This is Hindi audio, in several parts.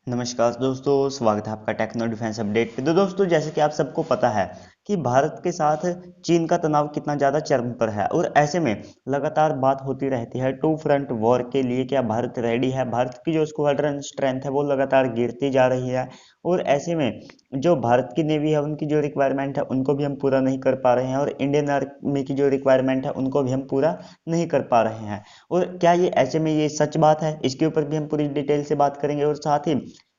नमस्कार दोस्तों, स्वागत है आपका टेक्नो डिफेंस अपडेट पे। तो दोस्तों, जैसे कि आप सबको पता है कि भारत के साथ चीन का तनाव कितना ज़्यादा चरम पर है और ऐसे में लगातार बात होती रहती है टू फ्रंट वॉर के लिए। क्या भारत रेडी है? भारत की जो स्क्वाड्रन स्ट्रेंथ है वो लगातार गिरती जा रही है और ऐसे में जो भारत की नेवी है उनकी जो रिक्वायरमेंट है उनको भी हम पूरा नहीं कर पा रहे हैं और इंडियन आर्मी की जो रिक्वायरमेंट है उनको भी हम पूरा नहीं कर पा रहे हैं। और क्या ये ऐसे में ये सच बात है? इसके ऊपर भी हम पूरी डिटेल से बात करेंगे। और साथ ही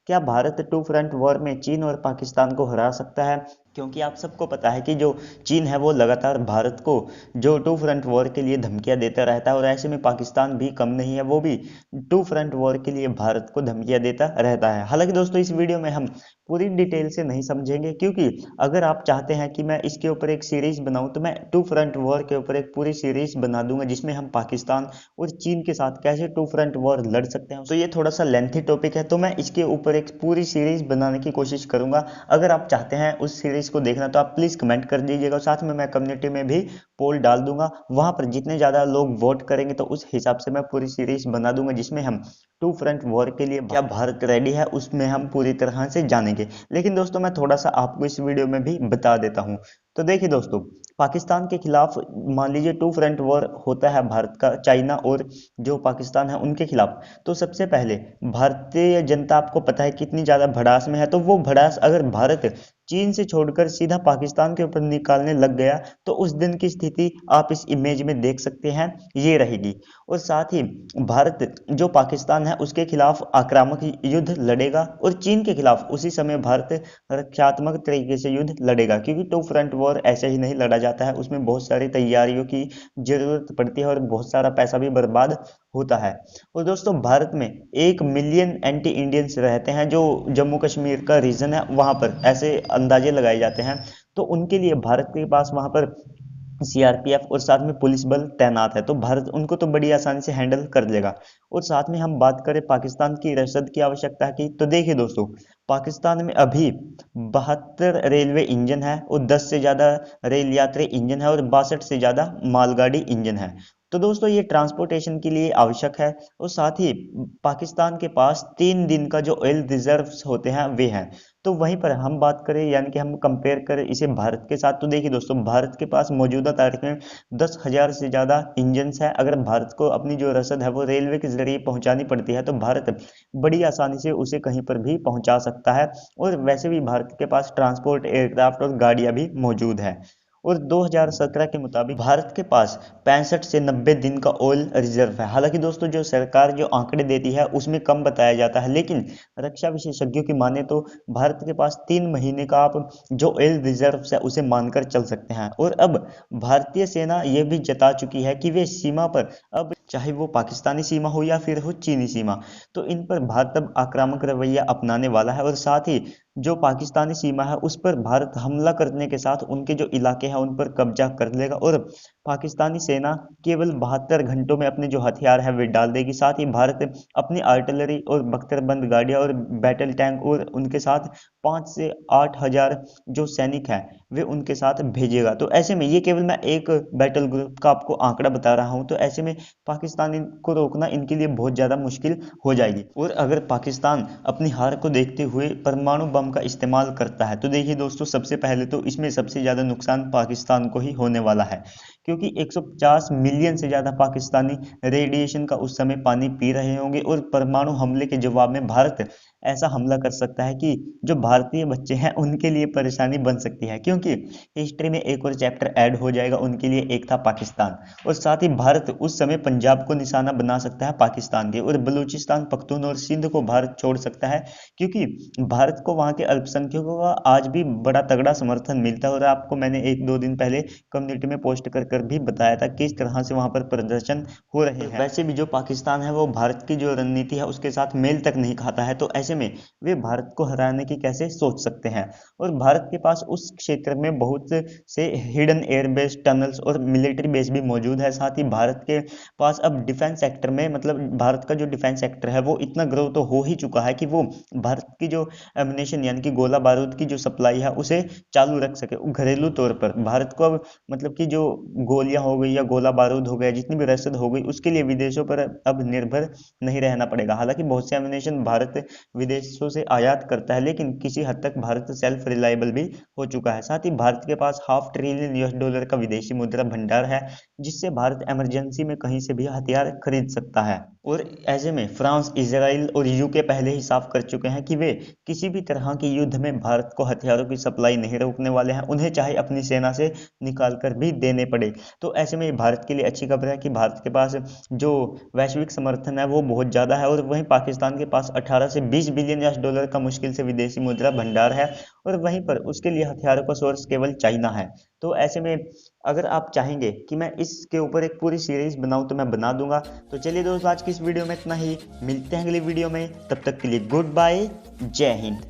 क्या भारत टू फ्रंट वॉर में चीन और पाकिस्तान को हरा सकता है? क्योंकि आप सबको पता है कि जो चीन है वो लगातार भारत को जो टू फ्रंट वॉर के लिए धमकियां देता रहता है और ऐसे में पाकिस्तान भी कम नहीं है, वो भी टू फ्रंट वॉर के लिए भारत को धमकियां देता रहता है। हालांकि दोस्तों, इस वीडियो में हम पूरी डिटेल से नहीं समझेंगे, क्योंकि अगर आप चाहते हैं कि मैं इसके ऊपर एक सीरीज बनाऊं तो मैं टू फ्रंट वॉर के ऊपर एक पूरी सीरीज बना दूंगा जिसमें हम पाकिस्तान और चीन के साथ कैसे टू फ्रंट वॉर लड़ सकते हैं। तो ये थोड़ा सा लेंथी टॉपिक है, तो मैं इसके ऊपर एक पूरी सीरीज बनाने की कोशिश करूंगा। अगर आप चाहते हैं उस सीरीज को देखना तो आप प्लीज कमेंट कर दीजिएगा और साथ में मैं कम्युनिटी में भी पोल डाल दूंगा। वहां पर जितने ज्यादा लोग वोट करेंगे तो उस हिसाब से मैं पूरी सीरीज बना दूंगा जिसमें हम टू फ्रंट वॉर के लिए क्या भारत रेडी है उसमें हम पूरी तरह से जानेंगे। लेकिन दोस्तों, मैं थोड़ा सा आपको इस वीडियो में भी बता देता हूं। तो देखिए दोस्तों, पाकिस्तान के खिलाफ मान लीजिए टू फ्रंट वॉर होता है भारत का चाइना और जो पाकिस्तान है उनके खिलाफ। तो सबसे पहले भारतीय जनता, आपको पता है कितनी ज्यादा भड़ास में है, तो वो भड़ास अगर भारत चीन से छोड़कर सीधा पाकिस्तान के ऊपर निकालने लग गया तो उस दिन की स्थिति आप इस इमेज में देख सकते हैं, ये रहेगी। और साथ ही भारत जो पाकिस्तान है उसके खिलाफ आक्रामक युद्ध लड़ेगा और चीन के खिलाफ उसी समय भारत रक्षात्मक तरीके से युद्ध लड़ेगा, क्योंकि टू फ्रंट वॉर ऐसे ही नहीं लड़ा जाता है, उसमें बहुत सारी तैयारियों की जरूरत पड़ती है और बहुत सारा पैसा भी बर्बाद होता है। और दोस्तों, भारत में 1 मिलियन एंटी इंडियंस रहते हैं जो जम्मू कश्मीर का रीजन है, वहां पर ऐसे अंदाजे लगाए जाते हैं। तो उनके लिए भारत के पास वहां पर सीआरपीएफ और साथ में पुलिस बल तैनात है, तो भारत उनको तो बड़ी आसानी से हैंडल कर लेगा। और साथ में हम बात करें पाकिस्तान की रसद की आवश्यकता की, तो देखिए दोस्तों, पाकिस्तान में अभी 72 रेलवे इंजन है और 10 से ज्यादा रेल यात्री इंजन है और 62 से ज्यादा मालगाड़ी इंजन है। तो दोस्तों, ये ट्रांसपोर्टेशन के लिए आवश्यक है। और साथ ही पाकिस्तान के पास 3 दिन का जो ऑयल रिजर्व्स होते हैं वे हैं। तो वहीं पर हम बात करें, यानी कि हम कंपेयर करें इसे भारत के साथ, तो देखिए दोस्तों, भारत के पास मौजूदा तारीख में 10,000 से ज़्यादा इंजन्स है। अगर भारत को अपनी जो रसद है वो रेलवे के जरिए पहुंचानी पड़ती है तो भारत बड़ी आसानी से उसे कहीं पर भी पहुंचा सकता है। और वैसे भी भारत के पास ट्रांसपोर्ट एयरक्राफ्ट और गाड़ियां भी मौजूद है। और 2017 के मुताबिक भारत के पास 65 से 90 दिन का ऑयल रिजर्व है। हालांकि दोस्तों, जो सरकार जो आंकड़े देती है उसमें कम बताया जाता है, लेकिन रक्षा विशेषज्ञों की माने तो भारत के पास 3 महीने का आप जो ऑयल रिजर्व है उसे मानकर चल सकते हैं। और अब भारतीय सेना यह भी जता चुकी है कि वे सीमा पर, अब चाहे वो पाकिस्तानी सीमा हो या फिर हो चीनी सीमा, तो इन पर भारत अब आक्रामक रवैया अपनाने वाला है। और साथ ही जो पाकिस्तानी सीमा है उस पर भारत हमला करने के साथ उनके जो इलाके हैं उन पर कब्जा कर लेगा और पाकिस्तानी सेना केवल 72 घंटों में अपने जो हथियार है वे डाल देगी। साथ ही भारत अपनी आर्टिलरी और बख्तरबंद गाड़ियां और बैटल टैंक और उनके साथ 5 से 8 हजार जो सैनिक हैं वे उनके साथ भेजेगा। तो ऐसे में ये केवल मैं एक बैटल ग्रुप का आपको आंकड़ा बता रहा हूं, तो ऐसे में पाकिस्तान को रोकना इनके लिए बहुत ज्यादा मुश्किल हो जाएगी। और अगर पाकिस्तान अपनी हार को देखते हुए परमाणु बम का इस्तेमाल करता है तो देखिए दोस्तों, सबसे पहले तो इसमें सबसे ज्यादा नुकसान पाकिस्तान को ही होने वाला है, क्योंकि 150 मिलियन से ज्यादा पाकिस्तानी रेडिएशन का उस समय पानी पी रहे होंगे और परमाणु हमले के जवाब में भारत ऐसा हमला कर सकता है कि जो भारतीय बच्चे हैं उनके लिए परेशानी बन सकती है, क्योंकि हिस्ट्री में एक और चैप्टर ऐड हो जाएगा उनके लिए, एक था पाकिस्तान। और साथ ही भारत उस समय पंजाब को निशाना बना सकता है पाकिस्तान के, और बलूचिस्तान, पख्तून और सिंध को भारत छोड़ सकता है, क्योंकि भारत को वहां के अल्पसंख्यकों का आज भी बड़ा तगड़ा समर्थन मिलता है। और आपको मैंने 1-2 दिन पहले कम्युनिटी में पोस्ट कर कर भी बताया था किस तरह से वहां पर प्रदर्शन हो रहे हैं। वैसे भी जो पाकिस्तान है वो भारत की जो रणनीति है उसके साथ मेल तक नहीं खाता है, तो ऐसे में वे भारत को हराने की कैसे सोच सकते हैं। और भारत के पास उस क्षेत्र में बहुत से हिडन एयरबेस, टनल्स और मिलिट्री बेस भी मौजूद है। साथ ही भारत के पास अब डिफेंस सेक्टर में, मतलब भारत का जो डिफेंस सेक्टर है वो इतना ग्रो तो हो ही चुका है कि वो भारत की जो एमिनेशन यानी कि गोला बारूद की जो सप्लाई है उसे चालू रख सके। घरेलू तौर पर भारत को अब, मतलब कि जो गोलियां हो गई या गोला बारूद हो गया, जितनी भी रसद हो गई, उसके लिए विदेशों पर अब निर्भर नहीं रहना पड़ेगा। हालांकि बहुत से एमिनेशन भारत विदेशों से आयात करता है, लेकिन किसी हद तक भारत सेल्फ रिलायबल भी हो चुका है। साथ ही भारत के पास $500 बिलियन US का विदेशी मुद्रा भंडार है, जिससे भारत इमरजेंसी में कहीं से भी हथियार खरीद सकता है। और ऐसे में फ्रांस, इजराइल और यूके पहले ही साफ कर चुके हैं कि वे किसी भी तरह के युद्ध में भारत को हथियारों की सप्लाई नहीं रोकने वाले हैं, उन्हें चाहे अपनी सेना से निकाल कर भी देने पड़े। तो ऐसे में भारत के लिए अच्छी खबर है कि भारत के पास जो वैश्विक समर्थन है वो बहुत ज़्यादा है, और वहीं पाकिस्तान के पास 18 से 20 बिलियन US का मुश्किल से विदेशी मुद्रा भंडार है, और वहीं पर उसके लिए हथियारों का सोर्स केवल चाइना है। तो ऐसे में अगर आप चाहेंगे कि मैं इसके ऊपर एक पूरी सीरीज बनाऊं तो मैं बना दूंगा। तो चलिए दोस्तों, आज की इस वीडियो में इतना ही, मिलते हैं अगली वीडियो में, तब तक के लिए गुड बाय, जय हिंद।